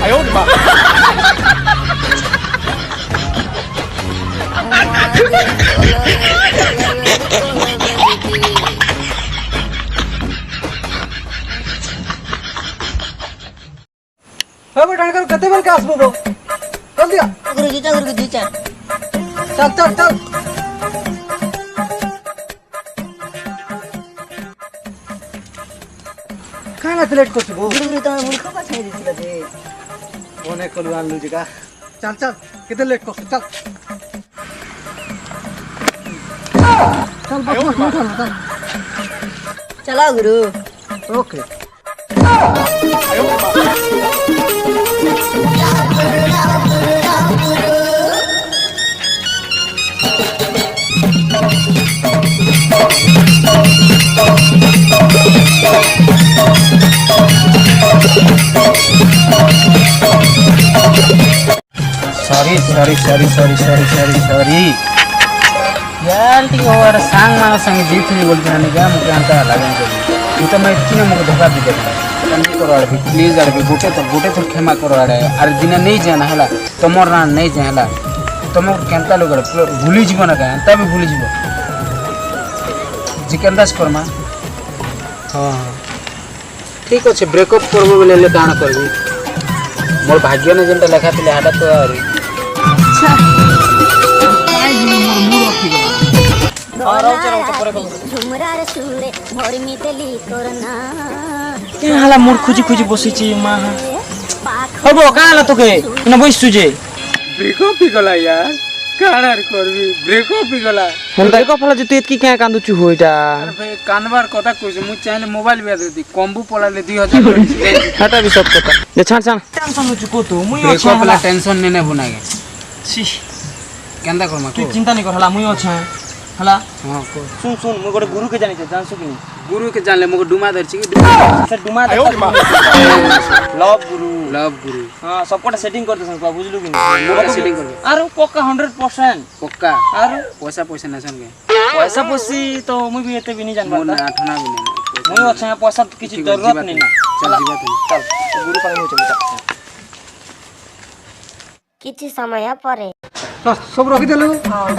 哎呦我的妈！ હવે ટાણકર કતે બેલ કે આસબો ચલ દિયા गुरुजी चा चल चल चल खाना प्लेट को छबो गुरुजी तो मूर्ख का छाई दिसला जे ओने कलु आलू जगा चल चल किते लेट को चल चल बस बस चल चला गुरु ओके सॉरी यार टी और सांग मानो संग जीत नहीं बोलते ना क्या मुझे अंतर लगन को ये तो मैं इतने मुझे धोखा दी देता कंदी करो आड़े प्लीज आड़े गोटे तो क्षमा करो आड़े अरे दिन नहीं जाना हला तमर ना नहीं जाहला तमर केनता लोग भूली जीव ना क्या तब भूली जीव जी केनतास करमा हाँ ठीक अच्छे ब्रेकअप करबो बोले ले दान करबो मोर भाग्य ने जेंटा लेखा थिले हाडा तो आरी हाला मोर खुजी खुजी बसिची मा हबो काला तोके न बइसु जे ब्रेकअप ही गला यार काणार करबी ब्रेकअप ही गला ब्रेकअप होला जे तू एतकी क्या कांदुचु होइटा अरे भाई कानवार कथा कइस मु चाहिले मोबाइल बिया देती कॉम्बो पलाले 2000 हटा भी सब कथा जे छाड़ छाड़ टेंशन नु को तू मुई अच्छा ब्रेकअप ला टेंशन नेने बुनागे सी केंदा करमा तू चिंता नहीं कर हला मुई अच्छा हला हां को सुन सुन मु गोटे गुरु के जानि छ जानसु कि गुरु के जानले मको डुमा दरछि कि से डुमा लव गुरु हां सब कोटा सेटिंग करते सन बुझलु कि मोरा सेटिंग कर आरो पक्का 100% पक्का आरो पैसा न संगे पैसा पोसी तो मुई भी एते भी नहीं जान मोर पाता आठना भी नहीं मुई अच्छा पैसा तो किसी जरूरत नहीं ना चल जीवा चल गुरु पानी हो चल किछि समय परे सब रखी देलु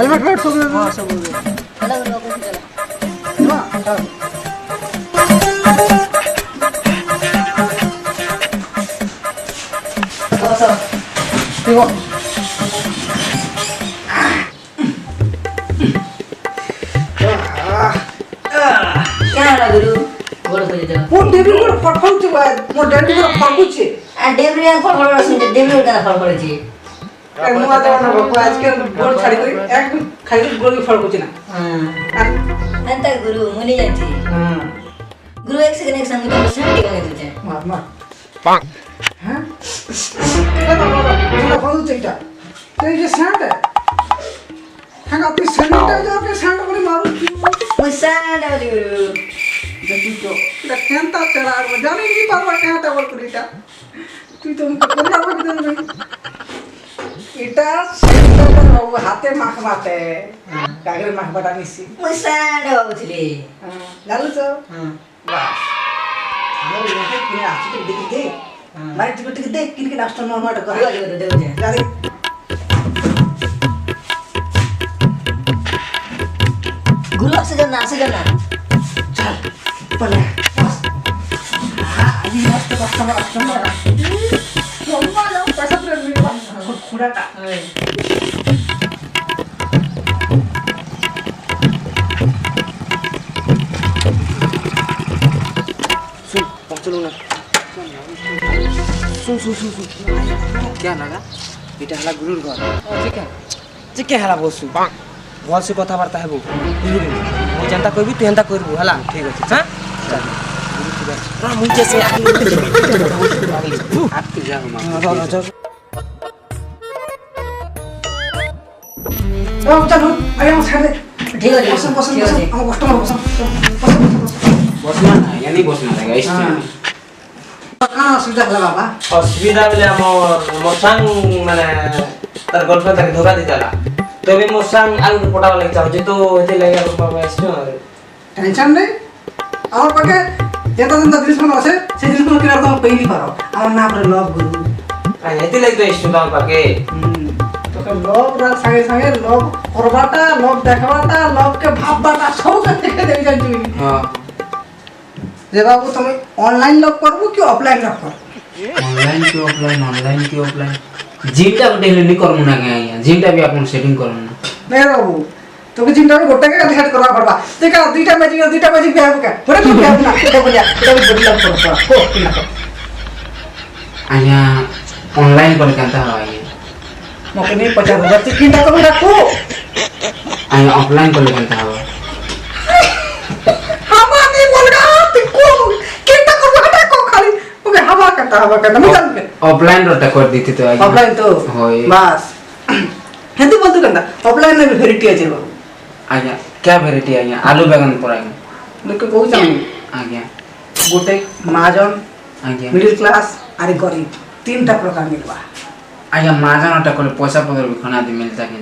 हेलमेट वेट सब हां सब चला गुरु को चला हां चल ठीक हो क्या होला गुरु गोड़ खोजे जा वो डेबिल को फटफट छ मो डेबिल को फटफट छ आ डेब्री आ फड़ सुन डेब्री का फड़ छी नुआ जमाना भको आजकल गोड़ छाड़ी कर एक खाली गोड़ भी फटफट ना हां अंत गुरु मुनि जाती हां गुरु एक सेकंड मुझे शांति का तुझे मार मार पांग हां এটা তো ফটো চেকটা তো এই যে স্যান্ড হ্যাঁ আপনি স্যান্ডটা যাকে স্যান্ড করে মারো मुसांड वाली गुरु দেখি তো এটা কেনতা চড়া আর জানি কি পারবা কেনতা বল করে এটা তুই তো কোন পারবা কি দেবে এটা সেটা হাতে মাখ মাতে কাগরে মাখ বাটা নিছি मुसांड बाबूले লালু তো हां বাস আমার এখানে কিনে আসছে তো দেখি দে মানে টিকে দেখ কিনকে নাস্তা নরমাল করে गुरु देव जा জানি गुरु से जाना चल पले बस अभी मस्त कस्टमर लंबा जाओ पैसा तो मिल रहा खुड़ाटा सुन चलो ना सुन क्या लगा এটা হলা গুরুর ঘর ठीक है যে কে হলা বসু ভাল সে কথাবার্তা হেবো বুঝলি মই যেনতা কইবি তুই হেনতা করবু হলা ঠিক আছে হ্যাঁ চল না মুই যেছে आप तो जाओ मां ओ चलो आया हम छाड़ दे ठीक है बस बस ठीक है हम कस्टमर बस बसना ना यानी बसना रहेगा इस टाइम कहां सुविधा हला बाबा অসুবিধা বলে আমার মশাং মানে তার গার্লফ্রেন্ড তাকে ধোকা দিতালা তবে মশাং আর পটাও লাগি চাও যেতো এতে লাগি আর বাবা আসছো টেনশন নেই আমার পাকে যেটা যেটা জিনিস মনে আছে সেই জিনিসগুলো কিনা তুমি পেইলি পারো আমার নাম রে লভ গুরু আই এতে লাগি তো এসছো দাম পাকে তোকে লভ রার সঙ্গে সঙ্গে লভ করবাটা লভ দেখাবাটা লভকে ভাববাটা সব দেখে দেই জানি হ্যাঁ যে বাবু তুমি অনলাইন লভ করবো কি অফলাইন লভ করবো ऑनलाइन की ऑफलाइन जिमटा को डेली करम ना आज्ञा जिमटा भी अपन सेटिंग करम ना नहीं बाबू তোকে চিন্তা করে গোটা টাকা ডিসাইড করা পড়বা দেখা দুইটা ম্যাজিক বিহাব কা পরে তুমি বিহাব না এটা বলিয়া এটা বলি লাভ করো কো কি না आज्ञा ऑनलाइन कर केनता हो आज्ञा মকে নেই 50,000 তে কিনটা করবে রাখো आज्ञा ऑफलाइन कर केनता हो হামা নেই বলগা তুই কো কিনটা করবে হাটা কো খালি ওকে হাওয়া কাটা আমি জানবে ऑफलाइन रोटा कर दी थी तो आज्ञा অফলাইন তো होय বাস হেতু বলতে কেন অফলাইন এর ভেরিটি আছে বাবু आज्ञा क्या वैरायटी आज्ञा आलू बैंगन पर आज्ञा লোকে কই জানি आज्ञा গোটে মাজন आज्ञा মিডল ক্লাস আর গরিব তিনটা প্রকার মিলবা आज्ञा माजन ओटा कर पैसा पत्र भी खाना दे मिलता के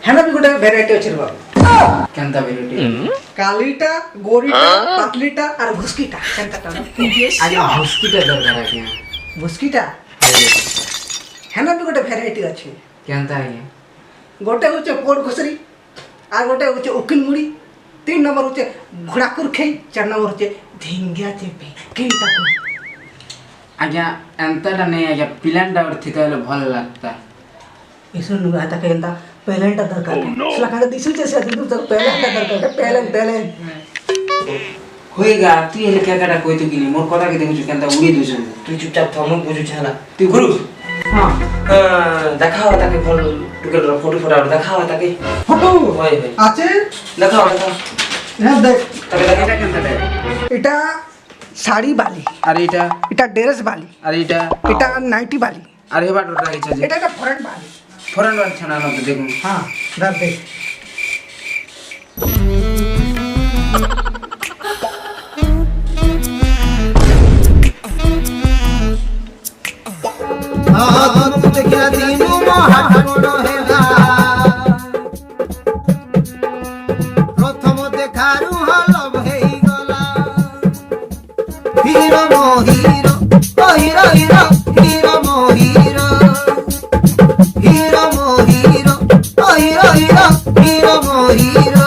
হেনা বি গোটে ভ্যারাইটি আছে বাবু केनता वैरायटी কালিটা গরিটা পাতলিটা আর ঘুসকিটা কেনটা आज्ञा हॉस्पिटल दरकार आज्ञा ঘুসকিটা হেনা বি গোটে ভ্যারাইটি আছে केनता आज्ञा গোটে হচ্ছে পোড় ঘুসরি আর গোটে হচ্ছে উকিল মুড়ি 3 নম্বর হচ্ছে ঘোড়াকুর খেই 4 নম্বর হচ্ছে ধিঙ্গা চেপে কেনটা কো आज्ञा एंता नहीं आज्ञा पिलांडा और थी तो भल लगता इसे नुगा आता केनता पहलेंटा दरकार सला कांदा दिसु जैसे दूर तक पहलेंटा दरकार पहले होएगा तू ये क्या करा कोई तो किनी मोर कथा के देखु केनता उड़ी दुसन তুই চুপচাপ থাম বুঝু ছালা তুই গুরু हां দেখাও তাকে ফল টুকেল ফটো ফটো দেখাও তাকে ফটো হয় হয় আছে দেখাও দেখাও হ্যাঁ দেখ তাকে দেখাও এটা কেনতা রে এটা শাড়ি বালি আর এটা এটা ড্রেস বালি আর এটা এটা নাইটি বালি আর হেবা ডটা ইচ্ছা যে এটা একটা ফরেন বালি ফরেন বার ছানা না তো দেখুন হ্যাঁ দেখ প্রথম দেখারু হলভ হেইগলা হিরো মোহিরো ও হিরো হিরো হিরো মোহিরো হিরো মোহিরো ও হিরো হিরো হিরো মোহিরো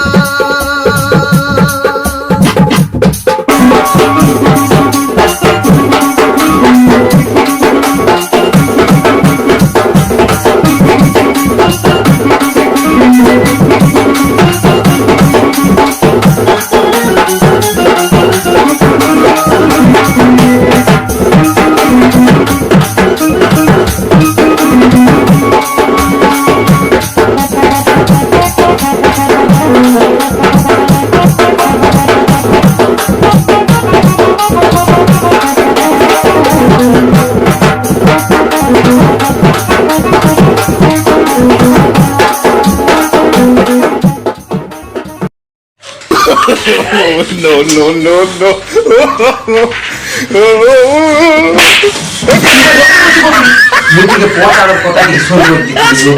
মুখে পোটা আর কথা কি শুরু দিছি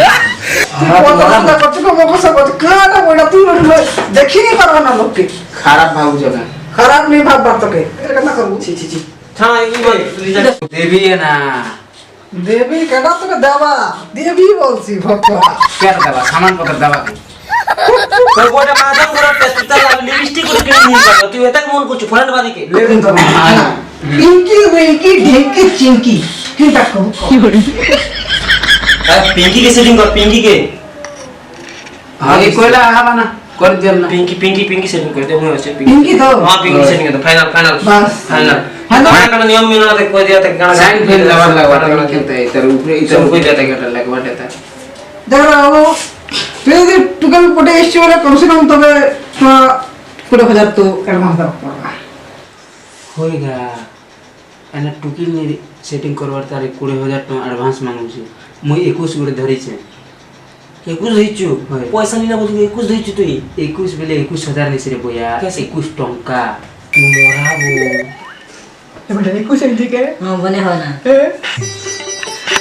কথা করতে কো মকসা করতে কাটা বড় তুই দেখিনি পারো না লোককে খারাপ ভাবু জগা খারাপ নেই ভাববার তোকে এর কথা করবো ছি ছি ছি ছাই ই ভাই তুই যা দেবী না দেবী কেডা তোকে দেবা দেবী বলছি ভক্তরা কেন দেবা সামান পত্র দেবা তোর বড় মাদাম করে তুই তার লিপস্টিক করে কিনে নিয়ে যাবো তুই এটা মন করছিস ফরেন বাদিকে লেদিন তো পিঙ্কি রিঙ্কি ঢেঙ্কি চিঙ্কি কিটা কো আর পিঙ্কি কে সেটিং কর পিঙ্কি কে আগে কইলা আবা না कर दिया ना पिंकी पिंकी पिंकी सेटिंग कर दे मुझे अच्छे पिंकी तो हां पिंकी सेटिंग कर दो फाइनल फाइनल बस फाइनल फाइनल फाइनल नियम में ना कोई दिया तक गाना साइन फेल लगा लगा खेलते है इधर ऊपर इधर कोई देता है लगवा देता है देखो वो फिर भी टुकल पटे इश्यू वाला कम से कम तो मैं 20,000 तो एडवांस दो पड़ेगा होएगा एना टुकिल ने सेटिंग करवार तारे 20,000 तो एडवांस मांगू छी मुई 21 गुड़े धरी छे 21 ধইছু পয়সা নিনা বলু 21 ধইছু তুই 21 বেলে 21,000 নিছে রে বয়া 21 টঙ্কা তুই মরাবো बेटा 21 एमजी के हां बने हो ना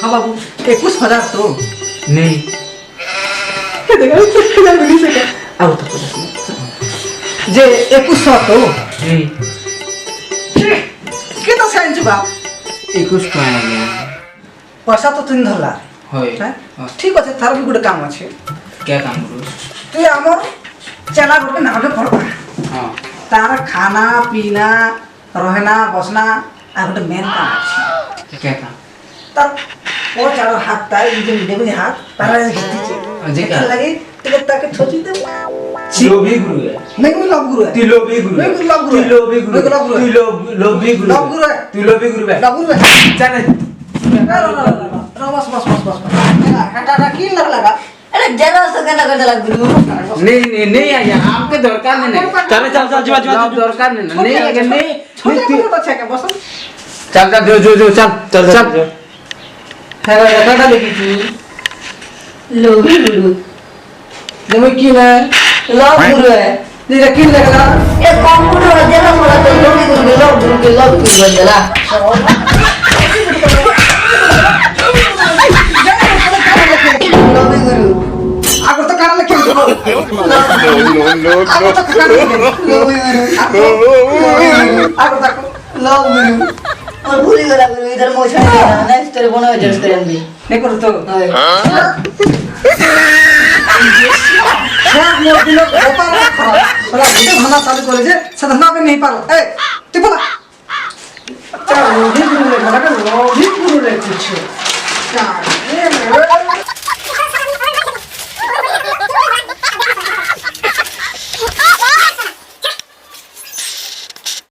हां बाबू 21,000 तो नहीं देखा 21,000 मिली से आओ तो जे 2100 तो नहीं के तो साइन चुका 21 ଟଙ୍କା ଆଜ୍ଞା ପଇସା ତ ତିନି ଧରଲା ହଏ হ্যাঁ ঠিক আছে তার ବି ଗୋଟେ କାମ ଅଛି क्या काम करू তুই আমার চেলা ଗୋଟେ নামে পড়বা हां তার খানা পিনা রহনা বসনা আর ଗୋଟେ মেন কাম আছে क्या काम তার ও চার হাত তাই যে দেবি হাত তারা ঘিতিছে জি কা লাগে তোকে তাকে ছোচি দে लोभी गुरु है नहीं कोई लव गुरु है तू लोभी गुरु है नहीं लव गुरु तू लोभी गुरु नहीं लव गुरु तू लोभी गुरु लव गुरु है तू लोभी गुरु है लव गुरु है चल बस बस बस बस हटा की लगा अरे जरा सा कहना कर दला गुरु नहीं आया आपके दरकार नहीं चल चल चल जीवा जीवा दरकार नहीं आगे नहीं छोटे छोटे बच्चे के बस चल चल जो चल चल चल है कटा देखी थी लोभी गुरु जमे की ना लव गुरु है ये की लगला ये कंप्यूटर जरा मोला तो लोभी गुरु के लव गुरु बन जला लोभी गुरु आगर तो कान लगे नो नो आगर तो कान लगे लोभी गुरु आगर तक लव गुरु और भूली गला गुरु इधर मोछा देना नेक्स्ट तेरे बोना जस्ट करें भी नहीं कर तो हाय क्या मोर दिलो व्यापार खराब साला बुढ़े भाना चालू करे जे सदना पे नहीं पारो ए तू बोला अच्छा लोभी गुरु ले लगा लोभी गुरु ले कुछ